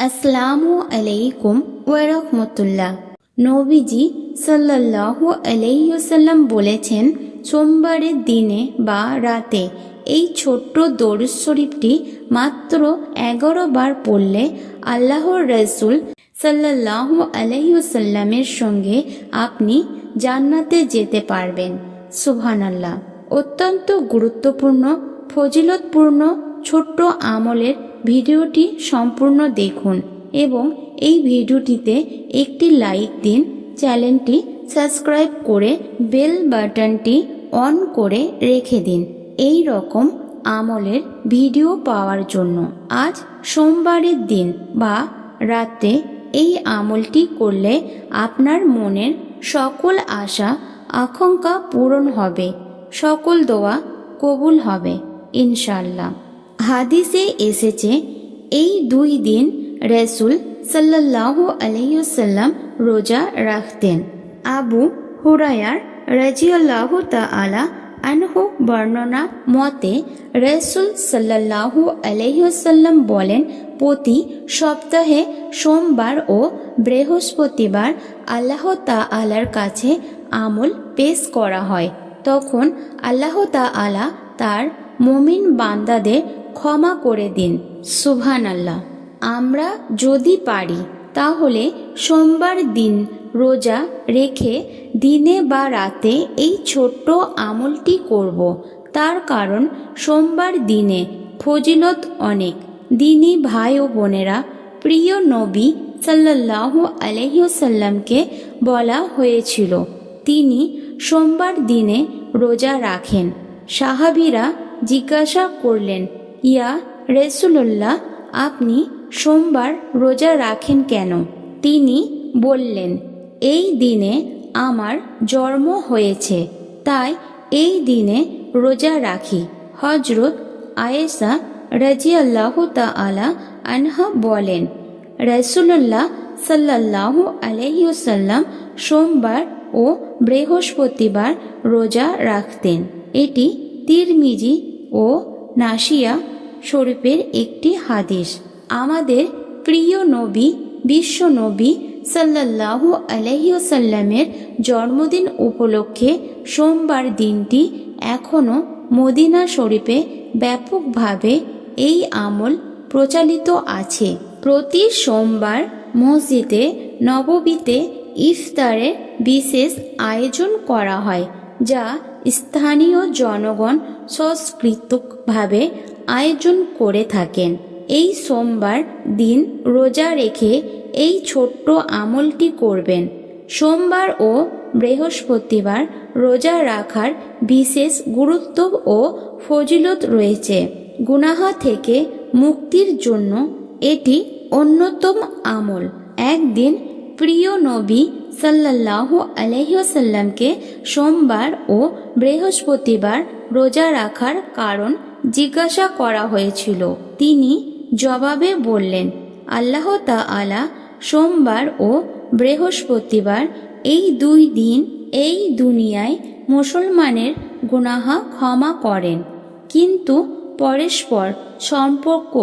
আসসালামু আলাইকুম ওয়া রাহমাতুল্লাহ। নবীজি সাল্লাল্লাহু আলাইহি ওয়াসাল্লাম বলেছেন, সোমবারের দিনে বা রাতে এই ছোট্ট দরুদ শরীফটি মাত্র 11 বার পড়লে আল্লাহর রাসূল সাল্লাল্লাহু আলাইহি ওয়াসাল্লামের সঙ্গে আপনি জান্নাতে যেতে পারবেন। সুবহানাল্লাহ। অত্যন্ত গুরুত্বপূর্ণ ফজিলতপূর্ণ ছোট্ট আমলের ভিডিওটি সম্পূর্ণ দেখুন এবং এই ভিডিওটিতে একটি লাইক দিন। চ্যানেলটি সাবস্ক্রাইব করে বেল বাটনটি অন করে রেখে দিন এই রকম আমলের ভিডিও পাওয়ার জন্য। আজ সোমবারের দিন বা রাতে এই আমলটি করলে আপনার মনের সকল আশা আকাঙ্ক্ষা পূরণ হবে, সকল দোয়া কবুল হবে ইনশাআল্লাহ। হাদিসে এসেছে, এই 2 দিন রাসূল সাল্লাল্লাহু আলাইহি ওয়াসাল্লাম রোজা রাখতেন। আবু হুরায়রা রাদিয়াল্লাহু তাআলা আনহু বর্ণনা মতে রাসূল সাল্লাল্লাহু আলাইহি ওয়াসাল্লাম বলেন, প্রতি সপ্তাহে সোমবার ও বৃহস্পতিবার আল্লাহ তাআলার কাছে আমল পেশ করা হয়। তখন আল্লাহ তাআলা তার মুমিন বান্দাদের ক্ষমা করে দিন। সুবহানাল্লাহ। আমরা যদি পারি তাহলে সোমবার দিন রোজা রেখে দিনে বা রাতে এই ছোট্ট আমলটি করব। তার কারণ সোমবার দিনে ফজিলত অনেক। দিনী ভাই ও বোনেরা, প্রিয় নবী সাল্লাল্লাহু আলাইহি ওয়াসাল্লামকে বলা হয়েছিল তিনি সোমবার দিনে রোজা রাখেন। সাহাবীরা জিজ্ঞাসা করলেন, ইয়া রাসূলুল্লাহ, আপনি সোমবার রোজা রাখেন কেন? তিনি বললেন, এই দিনে আমার জন্ম হয়েছে, তাই এই দিনে রোজা রাখি। হযরত আয়েশা রাদিয়াল্লাহু তাআলা আনহা বলেন, রাসূলুল্লাহ সাল্লাল্লাহু আলাইহি ওয়াসাল্লাম সোমবার ও বৃহস্পতিবার রোজা রাখতেন। এটি তিরমিজি ও নাসিয়া শরীফের একটি হাদিস। আমাদের প্রিয় নবী বিশ্ব নবী সাল্লাল্লাহু আলাইহি ওয়াসাল্লামের জন্মদিন উপলক্ষে সোমবার দিনটি এখনও মদিনা শরীফে ব্যাপকভাবে এই আমল প্রচলিত আছে। প্রতি সোমবার মসজিদে নববীতে ইফতারের বিশেষ আয়োজন করা হয়, যা স্থানীয় জনগণ সাংস্কৃতিকভাবে আয়োজন করে থাকেন। এই সোমবার দিন রোজা রেখে এই ছোট্ট আমলটি করবেন। সোমবার ও বৃহস্পতিবার রোজা রাখার বিশেষ গুরুত্ব ও ফজিলত রয়েছে। গুনাহ থেকে মুক্তির জন্য এটি অন্যতম আমল। একদিন প্রিয় নবী সাল্লাল্লাহু আলাইহি ওয়াসাল্লামকে সোমবার ও বৃহস্পতিবার রোজা রাখার কারণ জিজ্ঞাসা করা হয়েছিল। তিনি জবাবে বললেন, আল্লাহ তাআলা সোমবার ও বৃহস্পতিবার এই 2 দিন এই দুনিয়ায় মুসলমানের গুনাহ ক্ষমা করেন, কিন্তু পরস্পর সম্পর্ক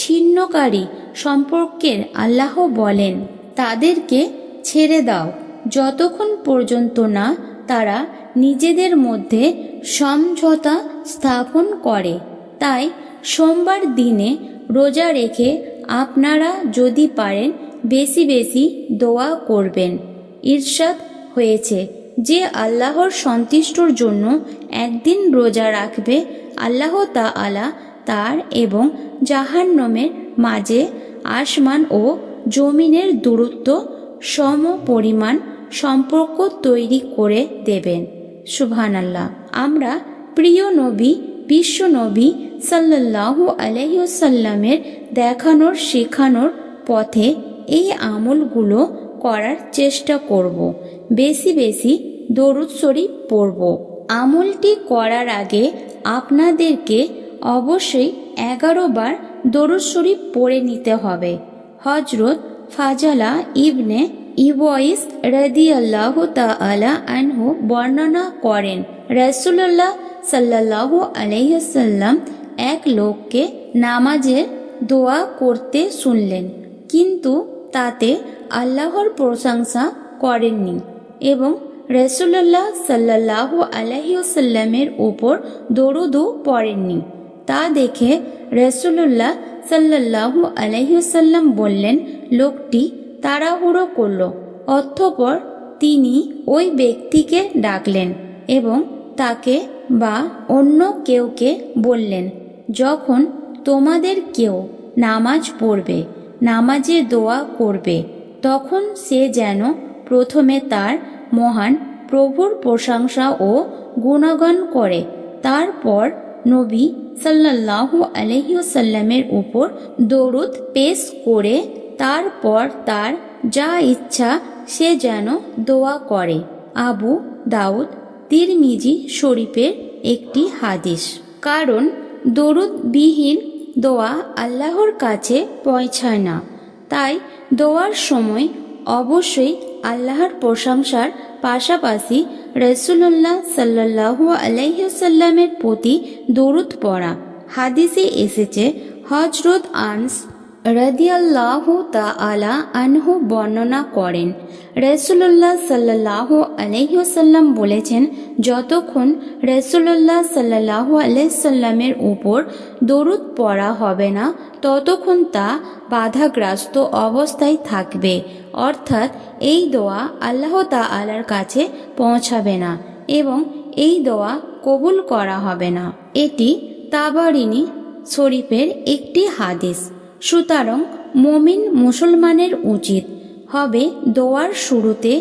ছিন্নকারী সম্পর্কের আল্লাহ বলেন, তাদেরকে ছেড়ে দাও যতক্ষণ পর্যন্ত না তারা নিজেদের মধ্যে সমঝোতা স্থাপন করে। তাই সোমবার দিনে রোজা রেখে আপনারা যদি পারেন বেশি বেশি দোয়া করবেন। ইরশাদ হয়েছে, যে আল্লাহর সন্তুষ্টির জন্য একদিন রোজা রাখবে, আল্লাহ তাআলা তার এবং জাহান্নামের মাঝে আসমান ও জমিনের দূরত্ব সম পরিমাণ সম্পর্ক তৈরি করে দেবেন। সুবহানাল্লাহ। আমরা প্রিয় নবী বিশ্ব নবী সাল্লাল্লাহু আলাইহি ওয়াসাল্লামের দেখানোর শেখানোর পথে এই আমলগুলো করার চেষ্টা করব। বেশি বেশি দরুদ শরীফ পড়ব। আমলটি করার আগে আপনাদেরকে অবশ্যই 11 বার দরুদ শরীফ পড়ে নিতে হবে। হযরত ফাজালা ইবনে ইউয়াইস রাদিয়াল্লাহু তাআলা আনহু বর্ণনা করেন, রাসূলুল্লাহ সাল্লাল্লাহু আলাইহি ওয়াসাল্লাম এক লোককে নামাজের দোয়া করতে শুনলেন। কিন্তু তাতে আল্লাহর প্রশংসা করেননি এবং রাসূলুল্লাহ সাল্লাল্লাহু আলাইহি ওয়াসাল্লামের উপর দরুদও পড়েননি। তা দেখে রাসূলুল্লাহ সাল্লাল্লাহু আলাইহি ওয়াসাল্লাম বললেন, লোকটি তাড়াহুড়ো করল। অতঃপর তিনি ওই ব্যক্তিকে ডাকলেন এবং তাকে বা অন্য কেউকে বললেন, যখন তোমাদের কেউ নামাজ পড়বে, নামাজে দোয়া করবে, তখন সে যেন প্রথমে তার মহান প্রভুর প্রশংসা ও গুণগান করে, তারপর নবী সাল্লাল্লাহু আলাইহি ওয়াসাল্লামের উপর দরুদ পেশ করে তারপর তার যা ইচ্ছা সে যেন দোয়া করে। আবু দাউদ তিরমিজি শরীফের একটি হাদিস। কারণ দরুদবিহীন দোয়া আল্লাহর কাছে পৌঁছায় না। তাই দোয়ার সময় অবশ্যই আল্লাহর প্রশংসার পাশাপাশি রাসূলুল্লাহ সাল্লাল্লাহু আলাইহি ওয়াসাল্লামের প্রতি দরুদ পড়া। হাদিসে এসেছে, হযরত আনস রাদিয়াল্লাহু তাআলা আনহু বর্ণনা করেন, রাসূলুল্লাহ সাল্লাল্লাহু আলাইহি ওয়াসাল্লাম বলেছেন, যতক্ষণ রাসূলুল্লাহ সাল্লাল্লাহু আলাইহি সাল্লামের উপর দরুদ পড়া হবে না ততক্ষণ তা বাধাগ্রস্ত অবস্থায় থাকবে, অর্থাৎ এই দোয়া আল্লাহ তাআলার কাছে পৌঁছাবে না এবং এই দোয়া কবুল করা হবে না। এটি তাবারিনী শরীফের একটি হাদিস। সুতরাং মুমিন মুসলমানের উচিত হবে দোয়ার শুরুতে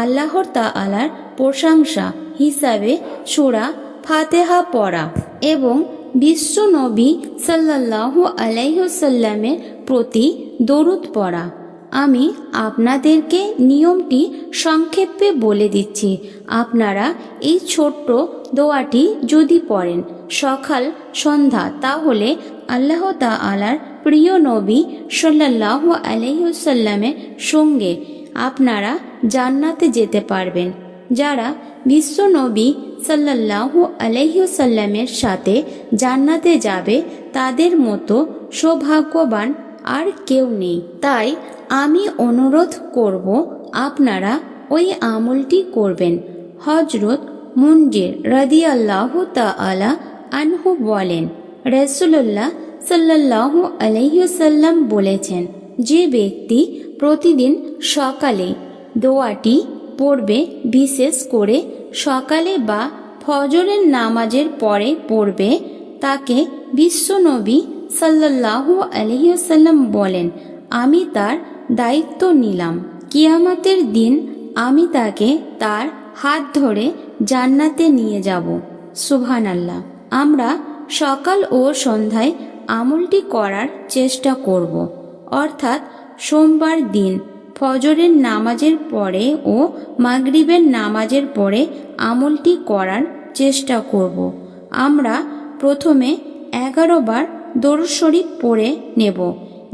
আল্লাহর তাআলার প্রশংসা হিসাবে সূরা ফাতিহা পড়া এবং বিশ্ব নবী সাল্লাল্লাহু আলাইহি ওয়াসাল্লামের প্রতি দরুদ পড়া। আমি আপনাদেরকে নিয়মটি সংক্ষেপে বলে দিচ্ছি। আপনারা এই ছোট্ট দোয়াটি যদি পড়েন সকাল সন্ধ্যা, তাহলে আল্লাহ তাআলার প্রিয় নবী সাল্লাল্লাহু আলাইহি ওয়াসাল্লামের সঙ্গে আপনারা জান্নাতে যেতে পারবেন। যারা বিশ্ব নবী সাল্লাল্লাহু আলাইহি ওয়াসাল্লামের সাথে জান্নাতে যাবে তাদের মতো সৌভাগ্যবান আর কেউ নেই। তাই আমি অনুরোধ করব আপনারা ওই আমলটি করবেন। হযরত মুনজির রাদিয়াল্লাহু তাআলা আনহু বলেন, রাসূলুল্লাহ সাল্লাল্লাহু আলাইহি ওয়াসাল্লাম বলেছেন, যে ব্যক্তি প্রতিদিন সকালে দোয়াটি পড়বে, বিশেষ করে সকালে বা ফজরের নামাজের পরে পড়বে, তাকে বিশ্বনবী সাল্লাল্লাহু আলাইহি ওয়াসাল্লাম বলেন, আমি তার দায়িত্ব নিলাম। কিয়ামতের দিন আমি তাকে তার হাত ধরে জান্নাতে নিয়ে যাব। সুবহানাল্লাহ। আমরা সকাল ও সন্ধ্যায় আমলটি করার চেষ্টা করব, অর্থাৎ সোমবার দিন ফজরের নামাজের পরে ও মাগরিবের নামাজের পরে আমলটি করার চেষ্টা করব। আমরা প্রথমে 11 বার দরুদ শরীফ পড়ে নেব।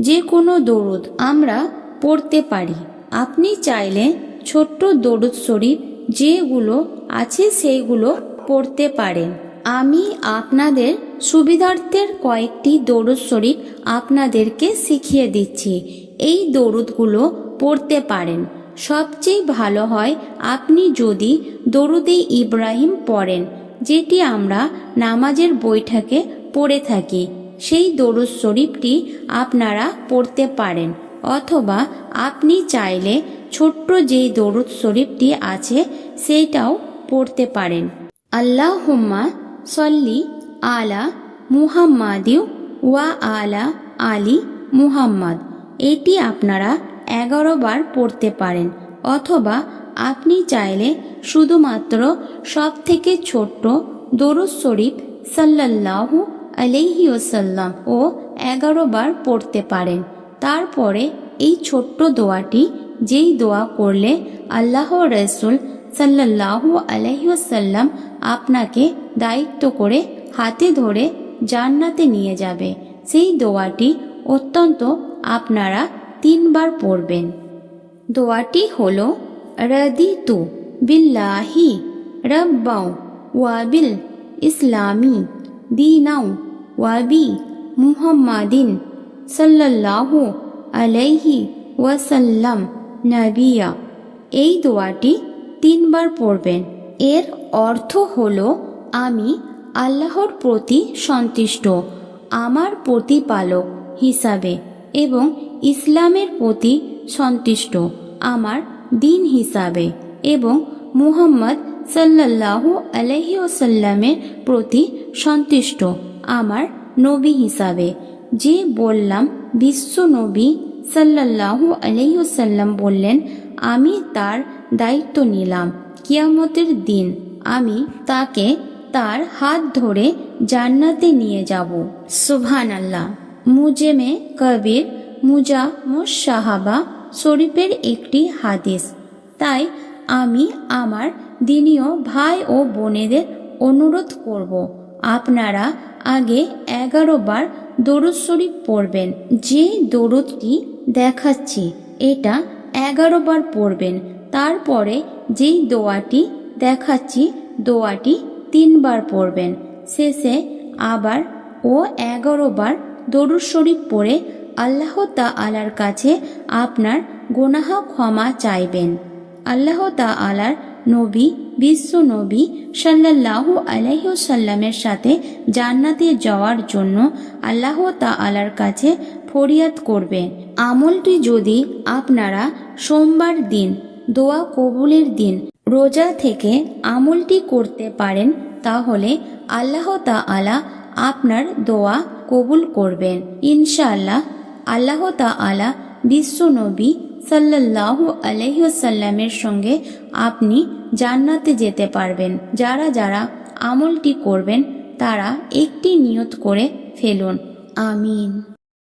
যে কোনো দরুদ আমরা পড়তে পারি। আপনি চাইলে ছোট্ট দরুদ শরীফ যেগুলো আছে সেইগুলো পড়তে পারেন। আমি আপনাদের সুবিধার্থের কয়েকটি দরুদ শরীফ আপনাদেরকে শিখিয়ে দিচ্ছি। এই দরুদগুলো পড়তে পারেন। সবচেয়ে ভালো হয় আপনি যদি দরুদে ইব্রাহিম পড়েন, যেটি আমরা নামাজের বৈঠকে পড়ে থাকি। সেই দরুদ শরীফটি আপনারা পড়তে পারেন, অথবা আপনি চাইলে ছোট্ট যেই দরুদ শরীফটি আছে সেইটাও পড়তে পারেন। আল্লাহুম্মা সল্লি আলা মুহাম্মাদিউ ওয়া আলা আলি মুহাম্মাদ। এটি আপনারা 11 বার পড়তে পারেন, অথবা আপনি চাইলে শুধুমাত্র সবথেকে ছোট্ট দরুদ শরীফ সাল্লাল্লাহু আলাইহি ওয়াসাল্লাম ও 11 বার পড়তে পারেন। তারপরে এই ছোট্ট দোয়াটি, যেই দোয়া করলে আল্লাহ রাসূল সাল্লাল্লাহু আলাইহি ওয়াসাল্লাম আপনাকে দায়িত্ব করে হাতে ধরে জান্নাতে নিয়ে যাবে, সেই দোয়াটি অত্যন্ত আপনারা 3 বার পড়বেন। দোয়াটি হলো, রাদিতু বিল্লাহি রাব্বাও ওয়া বিল ইসলামি দীনাও ওয়া বি মুহাম্মাদিন সাল্লাল্লাহু আলাইহি ওয়াসাল্লাম নাবিয়া। এই দোয়াটি 3 বার পড়বেন। এর অর্থ হলো, আমি আল্লাহর প্রতি সন্তুষ্ট আমার প্রতিপালক হিসাবে এবং ইসলামের প্রতি সন্তুষ্ট আমার দিন হিসাবে এবং মুহাম্মদ সাল্লাল্লাহু আলাইহি ওয়াসাল্লামের প্রতি সন্তুষ্ট আমার নবী হিসাবে। যে বললাম বিশ্ব নবী সাল্লাল্লাহু আলাইহি ওয়াসাল্লাম বললেন, আমি তার দায়িত্ব নিলাম। কিয়ামতের দিন আমি তাকে তার হাত ধরে জান্নাতে নিয়ে যাব। সুবহানাল্লাহ। মুজেমে কবির মুজামুস-সাহাবা শরীফের একটি হাদিস। তাই আমি আমার দিনীয় ভাই ও বোনেদের অনুরোধ করব, আপনারা আগে 11 বার দরুদ শরীফ পড়বেন। যে দরুদটি দেখাচ্ছি এটা 11 বার পড়বেন। তারপরে যেই দোয়াটি দেখাচ্ছি দোয়াটি 3 বার পড়বেন। শেষে আবার 11 বার দরুদ শরীফ পড়ে আল্লাহ তাআলার কাছে আপনার গুনাহ ক্ষমা চাইবেন। আল্লাহ তাআলার নবী বিশ্ব নবী সাল্লাল্লাহু আলাইহি ওয়াসাল্লামের সাথে জান্নাতে যাওয়ার জন্য আল্লাহ তাআলার কাছে ফরিয়াদ করবেন। আমলটি যদি আপনারা সোমবার দিন, দোয়া কবুলের দিন রোজা থেকে আমলটি করতে পারেন, তাহলে আল্লাহ তাআলা আপনার দোয়া কবুল করবেন ইনশাআল্লাহ। আল্লাহ তাআলা বিশ্ব নবী সাল্লাল্লাহু আলাইহি ওয়াসাল্লামের সঙ্গে আপনি জান্নাতে যেতে পারবেন। যারা যারা আমলটি করবেন তারা একটি নিয়ত করে ফেলুন। আমিন।